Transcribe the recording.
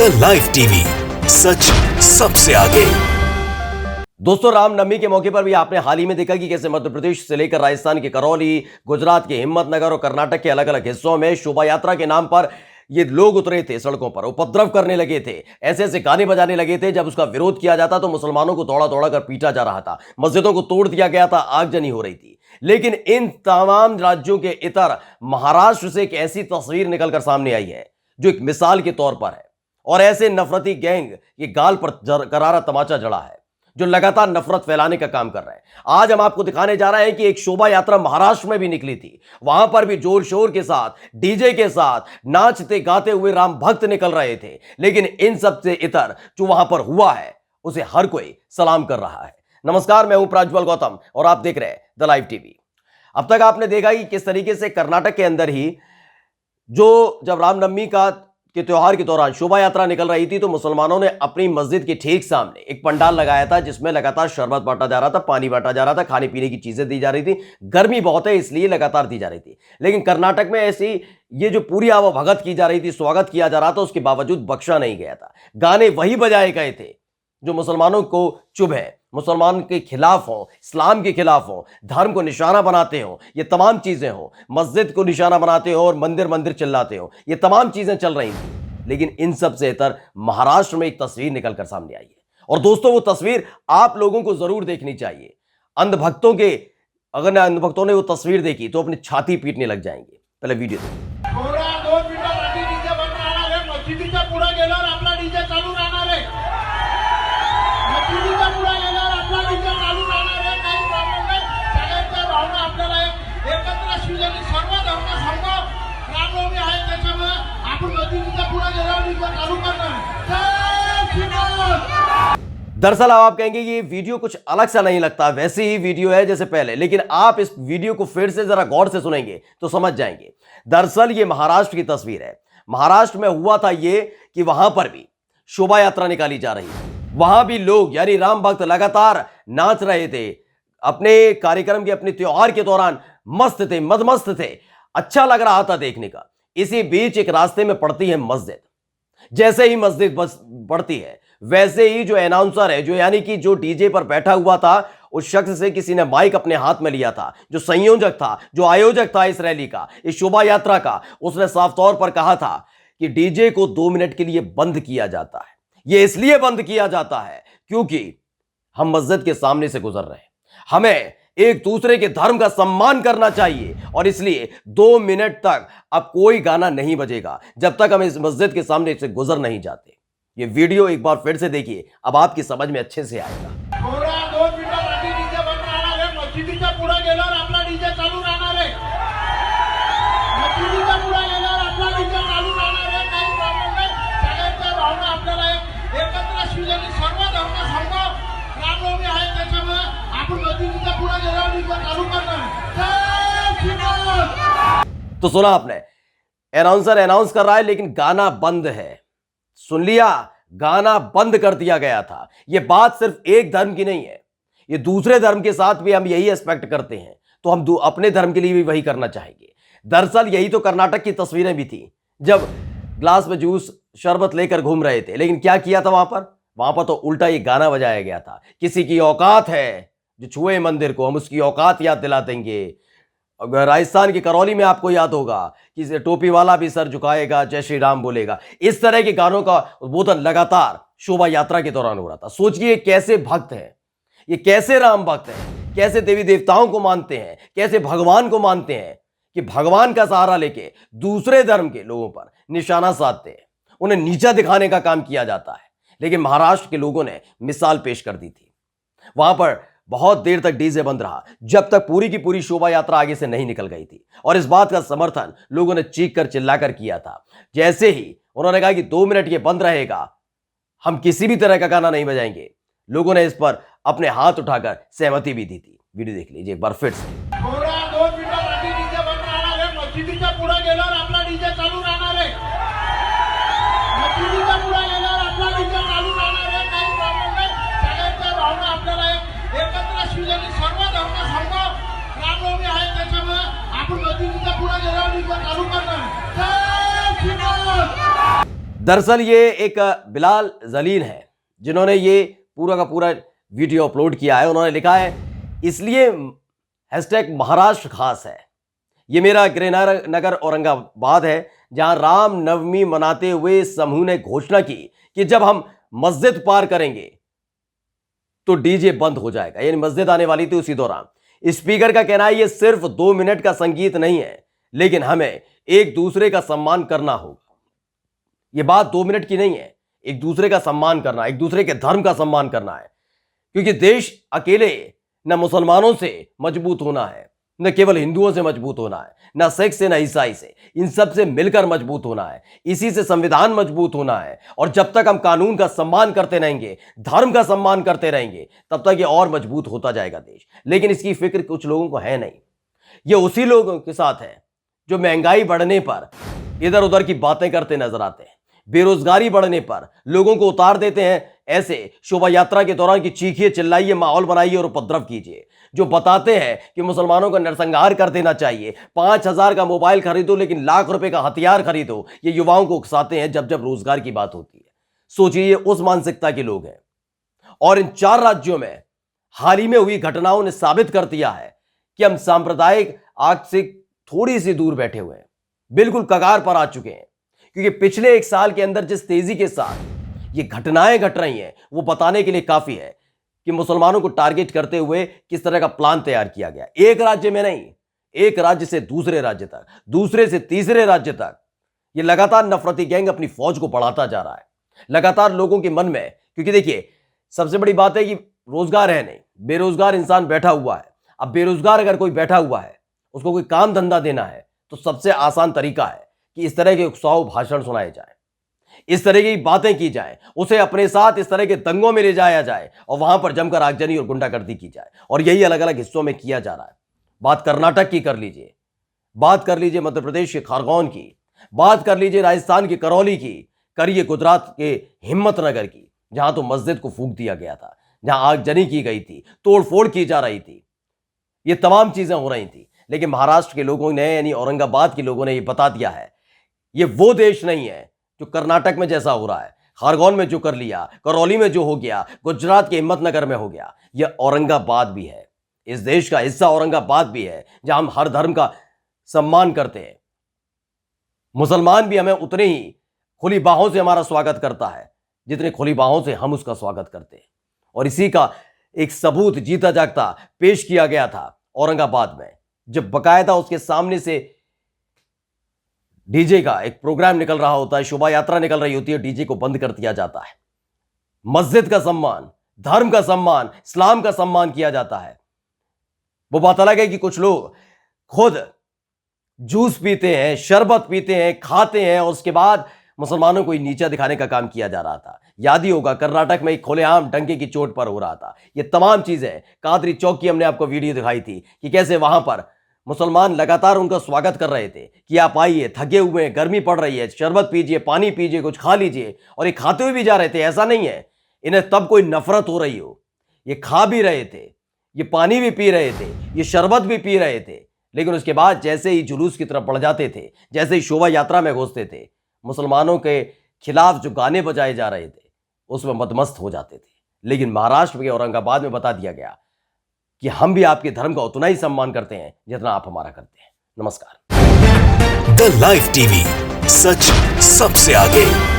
The live TV, सच सबसे आगे। दोस्तों, रामनवमी के मौके पर भी आपने हाल ही में देखा कि कैसे मध्य प्रदेश से लेकर राजस्थान के करौली, गुजरात के हिम्मतनगर और कर्नाटक के अलग अलग हिस्सों में शोभा यात्रा के नाम पर ये लोग उतरे थे सड़कों पर, उपद्रव करने लगे थे, ऐसे ऐसे गाने बजाने लगे थे। जब उसका विरोध किया जाता तो मुसलमानों को दौड़ा दौड़ा कर पीटा जा रहा था, मस्जिदों को तोड़ दिया गया था, आगजनी हो रही थी। लेकिन इन तमाम राज्यों के इतर महाराष्ट्र से एक ऐसी तस्वीर निकलकर सामने आई है जो एक मिसाल के तौर पर है, और ऐसे नफरती गैंग ये गाल पर करारा तमाचा जड़ा है जो लगातार नफरत फैलाने का काम कर रहे हैं। आज हम आपको दिखाने जा रहे हैं कि एक शोभा यात्रा महाराष्ट्र में भी निकली थी। वहां पर भी जोर शोर के साथ, डीजे के साथ नाचते गाते हुए राम भक्त निकल रहे थे। लेकिन इन सब से इतर जो वहां पर हुआ है उसे हर कोई सलाम कर रहा है। नमस्कार, मैं हूं प्रज्वल गौतम और आप देख रहे हैं द लाइव टीवी। अब तक आपने देखा कि किस तरीके से कर्नाटक के अंदर ही जब रामनवमी के त्योहार के दौरान शोभा यात्रा निकल रही थी तो मुसलमानों ने अपनी मस्जिद के ठीक सामने एक पंडाल लगाया था जिसमें लगातार शरबत बांटा जा रहा था, पानी बांटा जा रहा था, खाने पीने की चीजें दी जा रही थी। गर्मी बहुत है इसलिए लगातार दी जा रही थी। लेकिन कर्नाटक में ऐसी ये जो पूरी आवभगत की जा रही थी, स्वागत किया जा रहा था, उसके बावजूद बख्शा नहीं गया था। गाने वही बजाए गए थे जो मुसलमानों को चुभे, मुसलमान के खिलाफ हो, इस्लाम के खिलाफ हो, धर्म को निशाना बनाते हो, ये तमाम चीजें हो, मस्जिद को निशाना बनाते हो और मंदिर मंदिर चिल्लाते हो, ये तमाम चीजें चल रही थी। लेकिन इन सब से इतर महाराष्ट्र में एक तस्वीर निकलकर सामने आई है, और दोस्तों वो तस्वीर आप लोगों को जरूर देखनी चाहिए। अगर अंधभक्तों ने वो तस्वीर देखी तो अपनी छाती पीटने लग जाएंगे। पहले वीडियो देखिए। दरअसल आप कहेंगे ये वीडियो कुछ अलग सा नहीं लगता, वैसी ही वीडियो है जैसे पहले, लेकिन आप इस वीडियो को फिर से जरा गौर से सुनेंगे तो समझ जाएंगे। दरअसल ये महाराष्ट्र की तस्वीर है। महाराष्ट्र में हुआ था ये कि वहां पर भी शोभा यात्रा निकाली जा रही थी। वहां भी लोग यानी राम भक्त लगातार नाच रहे थे, अपने कार्यक्रम के, अपने त्योहार के दौरान मस्त थे, मदमस्त थे, अच्छा लग रहा था देखने का। इसी बीच एक रास्ते में पड़ती है मस्जिद। जैसे ही मस्जिद बस पड़ती है वैसे ही जो अनाउंसर है, जो यानी कि जो डीजे पर बैठा हुआ था, उस शख्स से किसी ने माइक अपने हाथ में लिया था, जो संयोजक था, जो आयोजक था इस रैली का, इस शोभा यात्रा का, उसने साफ तौर पर कहा था कि डीजे को 2 मिनट के लिए बंद किया जाता है। यह इसलिए बंद किया जाता है क्योंकि हम मस्जिद के सामने से गुजर रहे हैं, हमें एक दूसरे के धर्म का सम्मान करना चाहिए, और इसलिए 2 मिनट तक अब कोई गाना नहीं बजेगा जब तक हम इस मस्जिद के सामने से गुजर नहीं जाते। ये वीडियो एक बार फिर से देखिए, अब आपकी समझ में अच्छे से आएगा। तो सुना आपने, अनाउंसर अनाउंस कर रहा है लेकिन गाना बंद है। सुन लिया, गाना बंद कर दिया गया था। यह बात सिर्फ एक धर्म की नहीं है, ये दूसरे धर्म के साथ भी हम यही एक्सपेक्ट करते हैं, तो हम अपने धर्म के लिए भी वही करना चाहेंगे। दरअसल यही तो कर्नाटक की तस्वीरें भी थी, जब ग्लास में जूस शरबत लेकर घूम रहे थे। लेकिन क्या किया था वहां पर तो उल्टा ये गाना बजाया गया था। किसी की औकात है जो छुए मंदिर को, हम उसकी औकात याद दिला देंगे। राजस्थान की करौली में आपको याद होगा कि टोपी वाला भी सर झुकाएगा, जय श्री राम बोलेगा। इस तरह के गानों का उद्बोधन लगातार शोभा यात्रा के दौरान हो रहा था। सोचिए कैसे भक्त हैं ये, कैसे राम भक्त हैं, कैसे देवी देवताओं को मानते हैं, कैसे भगवान को मानते हैं, कि भगवान का सहारा लेके दूसरे धर्म के लोगों पर निशाना साधते हैं, उन्हें नीचा दिखाने का काम किया जाता है। लेकिन महाराष्ट्र के लोगों ने मिसाल पेश कर दी थी। वहां पर बहुत देर तक डीजे बंद रहा जब तक पूरी की पूरी शोभा यात्रा आगे से नहीं निकल गई थी, और इस बात का समर्थन लोगों ने चीख कर चिल्लाकर किया था। जैसे ही उन्होंने कहा कि 2 मिनट ये बंद रहेगा, हम किसी भी तरह का गाना नहीं बजाएंगे, लोगों ने इस पर अपने हाथ उठाकर सहमति भी दी थी। वीडियो देख लीजिए एक बार फिर से। दरअसल ये एक बिलाल जलील है जिन्होंने ये पूरा का पूरा वीडियो अपलोड किया है। उन्होंने लिखा है इसलिए हैशटैग महाराष्ट्र खास है। ये मेरा गृहनगर औरंगाबाद है जहां राम नवमी मनाते हुए समूह ने घोषणा की कि जब हम मस्जिद पार करेंगे तो डीजे बंद हो जाएगा। यानी मस्जिद आने वाली थी उसी दौरान। स्पीकर का कहना है ये सिर्फ 2 मिनट का संगीत नहीं है, लेकिन हमें एक दूसरे का सम्मान करना होगा। ये बात 2 मिनट की नहीं है, एक दूसरे का सम्मान करना, एक दूसरे के धर्म का सम्मान करना है। क्योंकि देश अकेले न मुसलमानों से मजबूत होना है, न केवल हिंदुओं से मजबूत होना है, न सिख से, न ईसाई से, इन सब से मिलकर मजबूत होना है। इसी से संविधान मजबूत होना है। और जब तक हम कानून का सम्मान करते रहेंगे, धर्म का सम्मान करते रहेंगे, तब तक ये और मजबूत होता जाएगा देश। लेकिन इसकी फिक्र कुछ लोगों को है नहीं। ये उसी लोगों के साथ है जो महंगाई बढ़ने पर इधर उधर की बातें करते नजर आते हैं, बेरोजगारी बढ़ने पर लोगों को उतार देते हैं ऐसे शोभा यात्रा के दौरान कि चीखिए, चिल्लाइए, माहौल बनाइए और उपद्रव कीजिए। जो बताते हैं कि मुसलमानों का नरसंहार कर देना चाहिए, 5,000 का मोबाइल खरीदो लेकिन लाख रुपए का हथियार खरीदो, ये युवाओं को उकसाते हैं जब जब रोजगार की बात होती है। सोचिए, ये उस मानसिकता के लोग हैं। और इन 4 राज्यों में हाल ही में हुई घटनाओं ने साबित कर दिया है कि हम सांप्रदायिक आग से थोड़ी सी दूर बैठे हुए हैं, बिल्कुल कगार पर आ चुके हैं। क्योंकि पिछले 1 साल के अंदर जिस तेजी के साथ ये घटनाएं घट रही हैं, वो बताने के लिए काफी है कि मुसलमानों को टारगेट करते हुए किस तरह का प्लान तैयार किया गया। एक राज्य में नहीं, एक राज्य से दूसरे राज्य तक, दूसरे से तीसरे राज्य तक ये लगातार नफरती गैंग अपनी फौज को बढ़ाता जा रहा है। लगातार लोगों के मन में, क्योंकि देखिए सबसे बड़ी बात है कि रोजगार है नहीं, बेरोजगार इंसान बैठा हुआ है। अब बेरोजगार अगर कोई बैठा हुआ है, उसको कोई काम धंधा देना है, तो सबसे आसान तरीका है कि इस तरह के उकसाऊ भाषण सुनाए जाए, इस तरह की बातें की जाए, उसे अपने साथ इस तरह के दंगों में ले जाया जाए और वहां पर जमकर आगजनी और गुंडागर्दी की जाए। और यही अलग अलग हिस्सों में किया जा रहा है। बात कर्नाटक की कर लीजिए, बात कर लीजिए मध्य प्रदेश के खरगोन की, बात कर लीजिए राजस्थान के करौली की, करिए गुजरात के हिम्मतनगर की, जहां तो मस्जिद को फूंक दिया गया था, जहां आगजनी की गई थी, तोड़फोड़ की जा रही थी, ये तमाम चीजें हो रही थी। लेकिन महाराष्ट्र के लोगों ने, यानी औरंगाबाद के लोगों ने ये बता दिया है ये वो देश नहीं है जो कर्नाटक में जैसा हो रहा है, खरगोन में जो कर लिया, करौली में जो हो गया, गुजरात के हिम्मतनगर में हो गया, यह औरंगाबाद भी है। इस देश का हिस्सा औरंगाबाद भी है, जहां हम हर धर्म का सम्मान करते हैं। मुसलमान भी हमें उतने ही खुली बाहों से हमारा स्वागत करता है जितने खुली बाहों से हम उसका स्वागत करते हैं। और इसी का एक सबूत जीता जागता पेश किया गया था औरंगाबाद में, जब बकायदा उसके सामने से डीजे का एक प्रोग्राम निकल रहा होता है, शोभा यात्रा निकल रही होती है, डीजे को बंद कर दिया जाता है। मस्जिद का सम्मान, धर्म का सम्मान, इस्लाम का सम्मान किया जाता है। वो बात अलग है कि कुछ लोग खुद जूस पीते हैं, शरबत पीते हैं, खाते हैं और उसके बाद मुसलमानों को ही नीचा दिखाने का काम किया जा रहा था। याद ही होगा कर्नाटक में खुलेआम डंके की चोट पर हो रहा था। ये तमाम चीजें, कादरी चौक की हमने आपको वीडियो दिखाई थी कि कैसे वहां पर मुसलमान लगातार उनका स्वागत कर रहे थे कि आप आइए, थके हुए हैं, गर्मी पड़ रही है, शरबत पीजिए, पानी पीजिए, कुछ खा लीजिए। और ये खाते हुए भी जा रहे थे। ऐसा नहीं है इन्हें तब कोई नफरत हो रही हो, ये खा भी रहे थे, ये पानी भी पी रहे थे, ये शरबत भी पी रहे थे। लेकिन उसके बाद जैसे ही जुलूस की तरफ बढ़ जाते थे, जैसे ही शोभा यात्रा में घुसते थे, मुसलमानों के खिलाफ जो गाने बजाए जा रहे थे उसमें मदमस्त हो जाते थे। लेकिन महाराष्ट्र के औरंगाबाद में बता दिया गया कि हम भी आपके धर्म का उतना ही सम्मान करते हैं जितना आप हमारा करते हैं। नमस्कार। द लाइव टीवी, सच सबसे आगे।